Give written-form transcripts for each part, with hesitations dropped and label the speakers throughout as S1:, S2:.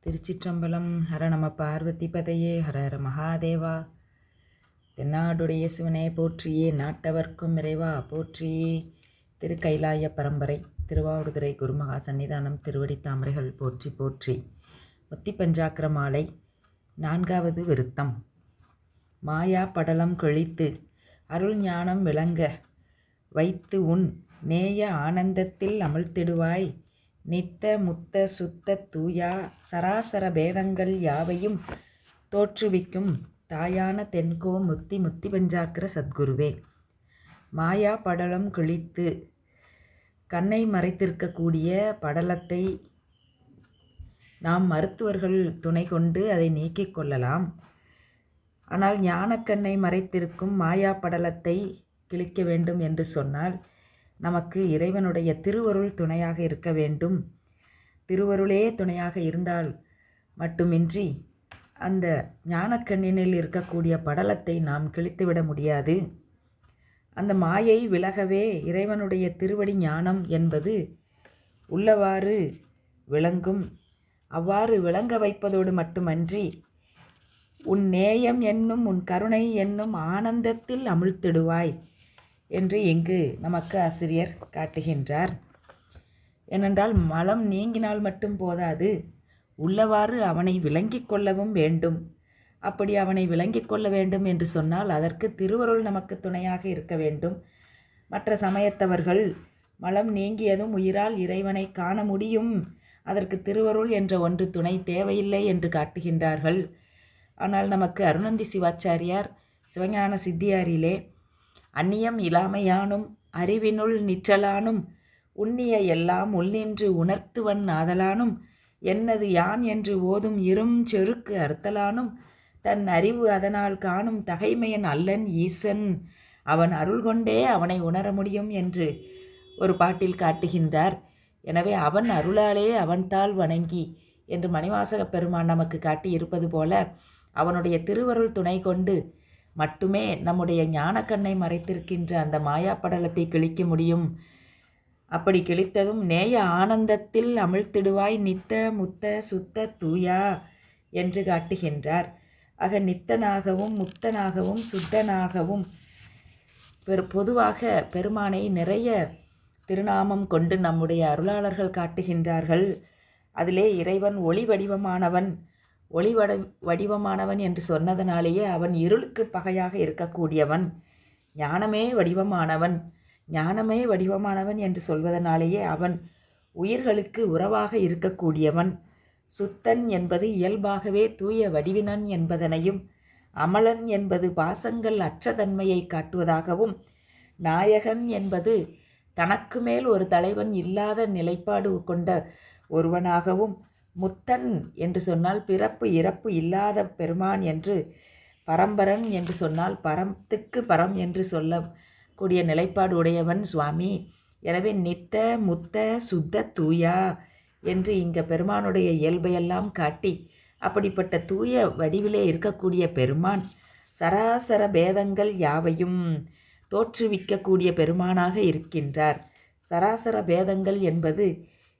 S1: திருச்சிற்றம்பலம். ஹர நம பார்வதி பதையே, ஹர ஹர மகாதேவா. தென்னாடுடைய சிவனே போற்றியே, நாட்டவர்க்கும் இறைவா போற்றியே. திரு கைலாய பரம்பரை திருவாவடுதுறை குருமகா சன்னிதானம் திருவடி தாமரைகள் போற்றி போற்றி. ஒத்தி பஞ்சாக்கர மாலை 4வது விருத்தம். மாயா படலம் கழித்து அருள் ஞானம் விளங்க வைத்து உன் நேய ஆனந்தத்தில் அமிழ்த்திடுவாய். நித்த முத்த சுத்த தூயா சராசர பேதங்கள் யாவையும் தோற்றுவிக்கும் தாயான தென்கோ முத்தி முத்தி பஞ்சாக்கர சத்குருவே. மாயா படலம் கிழித்து கண்ணை மறைத்திருக்கக்கூடிய படலத்தை நாம் மருத்துவர்கள் துணை கொண்டு அதை நீக்கிக் கொள்ளலாம். ஆனால் ஞானக்கண்ணை மறைத்திருக்கும் மாயா படலத்தை கிழிக்க வேண்டும் என்று சொன்னால் நமக்கு இறைவனுடைய திருவருள் துணையாக இருக்க வேண்டும். திருவருளே துணையாக இருந்தால் மட்டுமின்றி அந்த ஞானக்கண்ணினில் இருக்கக்கூடிய படலத்தை நாம் கிழித்துவிட முடியாது. அந்த மாயை விலகவே இறைவனுடைய திருவடி ஞானம் என்பது உள்ளவாறு விளங்கும். அவ்வாறு விளங்க வைப்பதோடு மட்டுமன்றி உன் நேயம் என்னும் உன் கருணை என்னும் ஆனந்தத்தில் அமிழ்த்திடுவாய் என்று இங்கு நமக்கு ஆசிரியர் காட்டுகின்றார். ஏனென்றால் மலம் நீங்கினால் மட்டும் போதாது, உள்ளவாறு அவனை விளங்கிக் கொள்ளவும் வேண்டும். அப்படி அவனை விளங்கிக் கொள்ள வேண்டும் என்று சொன்னால் அதற்கு திருவருள் நமக்கு துணையாக இருக்க வேண்டும். மற்ற சமயத்தவர்கள் மலம் நீங்கியதும் உயிரால் இறைவனை காண முடியும், அதற்கு திருவருள் என்ற ஒன்று துணை தேவையில்லை என்று காட்டுகின்றார்கள். ஆனால் நமக்கு அருணந்தி சிவாச்சாரியார் சிவஞான சித்தியாரிலே அந்நியம் இலாமையானும் அறிவினுள் நிற்றலானும் உன்னிய எல்லாம் உள்நின்று உணர்த்துவன் ஆதலானும் என்னது யான் என்று ஓதும் இரும் செருக்கு அறுத்தலானும் தன் அறிவு அதனால் காணும் தகைமையன் அல்லன் ஈசன், அவன் அருள் கொண்டே அவனை உணர முடியும் என்று ஒரு பாட்டில் காட்டுகின்றார். எனவே அவன் அருளாலே அவன்தாள் வணங்கி என்று மணிவாசக பெருமான் நமக்கு காட்டி இருப்பது போல அவனுடைய திருவருள் துணை கொண்டு மட்டுமே நம்முடைய ஞானக்கண்ணை மறைத்திருக்கின்ற அந்த மாயாப்படலத்தை கிழிக்க முடியும். அப்படி கிழித்ததும் நேய ஆனந்தத்தில் அமிழ்த்திடுவாய் நித்த முத்த சுத்த தூயா என்று காட்டுகின்றார். ஆக நித்தனாகவும் முத்தனாகவும் சுத்தனாகவும் பொதுவாக பெருமானை நிறைய திருநாமம் கொண்டு நம்முடைய அருளாளர்கள் காட்டுகின்றார்கள். அதிலே இறைவன் ஒளி வடிவமானவன், ஒளி வடிவமானவன் என்று சொன்னதனாலேயே அவன் இருளுக்கு பகையாக இருக்கக்கூடியவன். ஞானமே வடிவமானவன், ஞானமே வடிவமானவன் என்று சொல்வதனாலேயே அவன் உயிர்களுக்கு உறவாக இருக்கக்கூடியவன். சுத்தன் என்பது இயல்பாகவே தூய வடிவினன் என்பதனையும், அமலன் என்பது பாசங்கள் அற்ற தன்மையை காட்டுவதாகவும், நாயகன் என்பது தனக்கு மேல் ஒரு தலைவன் இல்லாத நிலைப்பாடு கொண்ட ஒருவனாகவும், முத்தன் என்று சொன்னால் பிறப்பு இறப்பு இல்லாத பெருமான் என்று, பரம்பரன் என்று சொன்னால் பரத்துக்கு பரம் என்று சொல்லக்கூடிய நிலைப்பாடு உடையவன் சுவாமி. எனவே நித்த முத்த சுத்த தூயா என்று இங்கே பெருமானுடைய இயல்பையெல்லாம் காட்டி அப்படிப்பட்ட தூய வடிவிலே இருக்கக்கூடிய பெருமான் சராசர பேதங்கள் யாவையும் தோற்றுவிக்கக்கூடிய பெருமானாக இருக்கின்றார். சராசர பேதங்கள் என்பது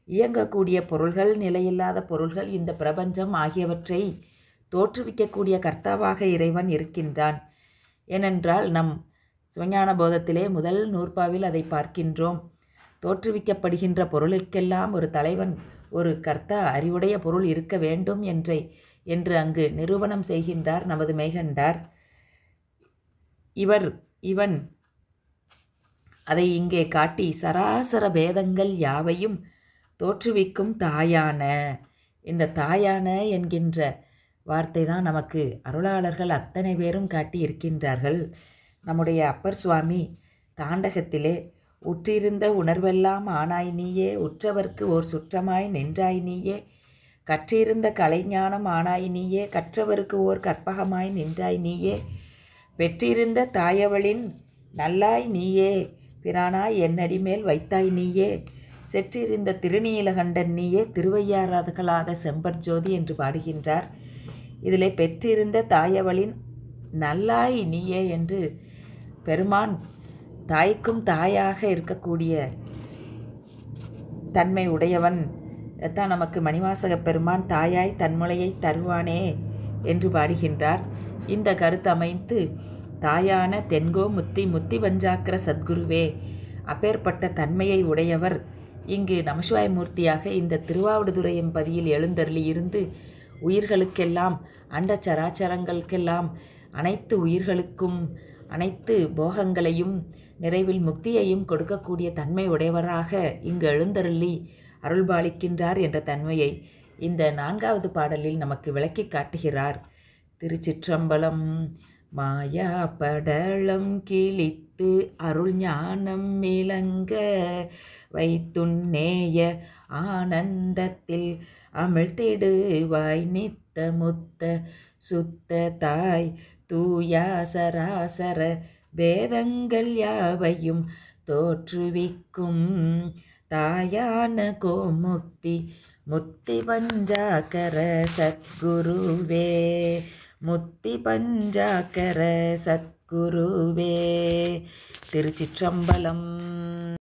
S1: இயங்கக்கூடிய பொருள்கள், நிலையில்லாத பொருள்கள், இந்த பிரபஞ்சம் ஆகியவற்றை தோற்றுவிக்கக்கூடிய கர்த்தாவாக இறைவன் இருக்கின்றான். ஏனென்றால் நம் சிவஞான போதத்திலே முதல் நூற்பாவில் அதை பார்க்கின்றோம். தோற்றுவிக்கப்படுகின்ற பொருளுக்கெல்லாம் ஒரு தலைவன், ஒரு கர்த்தா, அறிவுடைய பொருள் இருக்க வேண்டும் என்று அங்கு நிரூபணம் செய்கின்றார் நமது மெய்கண்டார். இவன் அதை இங்கே காட்டி சராசர பேதங்கள் யாவையும் தோற்றுவிக்கும் தாயான, இந்த தாயான என்கின்ற வார்த்தை தான் நமக்கு அருளாளர்கள் அத்தனை பேரும் காட்டி இருக்கின்றார்கள். நம்முடைய அப்பர் சுவாமி தாண்டகத்திலே உற்றிருந்த உணர்வெல்லாம் ஆனாய் நீயே, உற்றவர்க்கு ஓர் சுற்றமாய் நின்றாய் நீயே, கற்றிருந்த கலைஞானம் ஆனாய் நீயே, கற்றவருக்கு ஓர் கற்பகமாய் நின்றாய் நீயே, பெற்றிருந்த தாயவளின் நல்லாய் நீயே, பிரானாய் என்னடிமேல் வைத்தாய் நீயே, செற்றிருந்த திருநீலகண்டன் நீயே, திருவையாறாதகளாத செம்பர்ஜோதி என்று பாடுகின்றார். இதிலே பெற்றிருந்த தாயவளின் நல்லாய் நீயே என்று பெருமான் தாய்க்கும் தாயாக இருக்கக்கூடிய தன்மை உடையவன் தான் நமக்கு மணிவாசகப் பெருமான் தாயாய் தன்முலையை தருவானே என்று பாடுகின்றார். இந்த கருத்து அமைத்து தாயான தென்கோ முத்தி முத்தி பஞ்சாக்கர சத்குருவே, அப்பேற்பட்ட தன்மையை உடையவர் இங்கு நமசிவாய மூர்த்தியாக இந்த திருவாவடுதுறை எம்பதியில் எழுந்தருளி இருந்து உயிர்களுக்கெல்லாம் அண்ட சராச்சரங்களுக்கெல்லாம் அனைத்து உயிர்களுக்கும் அனைத்து போகங்களையும் நிறைவில் முக்தியையும் கொடுக்கக்கூடிய தன்மை உடையவராக இங்கு எழுந்தருளி அருள்பாலிக்கின்றார் என்ற தன்மையை இந்த 4வது பாடலில் நமக்கு விளக்கி காட்டுகிறார். திருச்சிற்றம்பலம். மாயா படலம் கிழித்து அருள் ஞானம் இலங்க வைத்துன்னேய ஆனந்தத்தில் அமிழ்த்திடுவாய் நித்த முத்த சுத்த தாய் தூயா சராசர வேதங்கள் யாவையும் தோற்றுவிக்கும் தாயான கோமுக்தி முத்தி பஞ்சாக்கர சத்குருவே, முத்தி பஞ்சாக்கர சத்குருவே. திருச்சிற்றம்பலம்.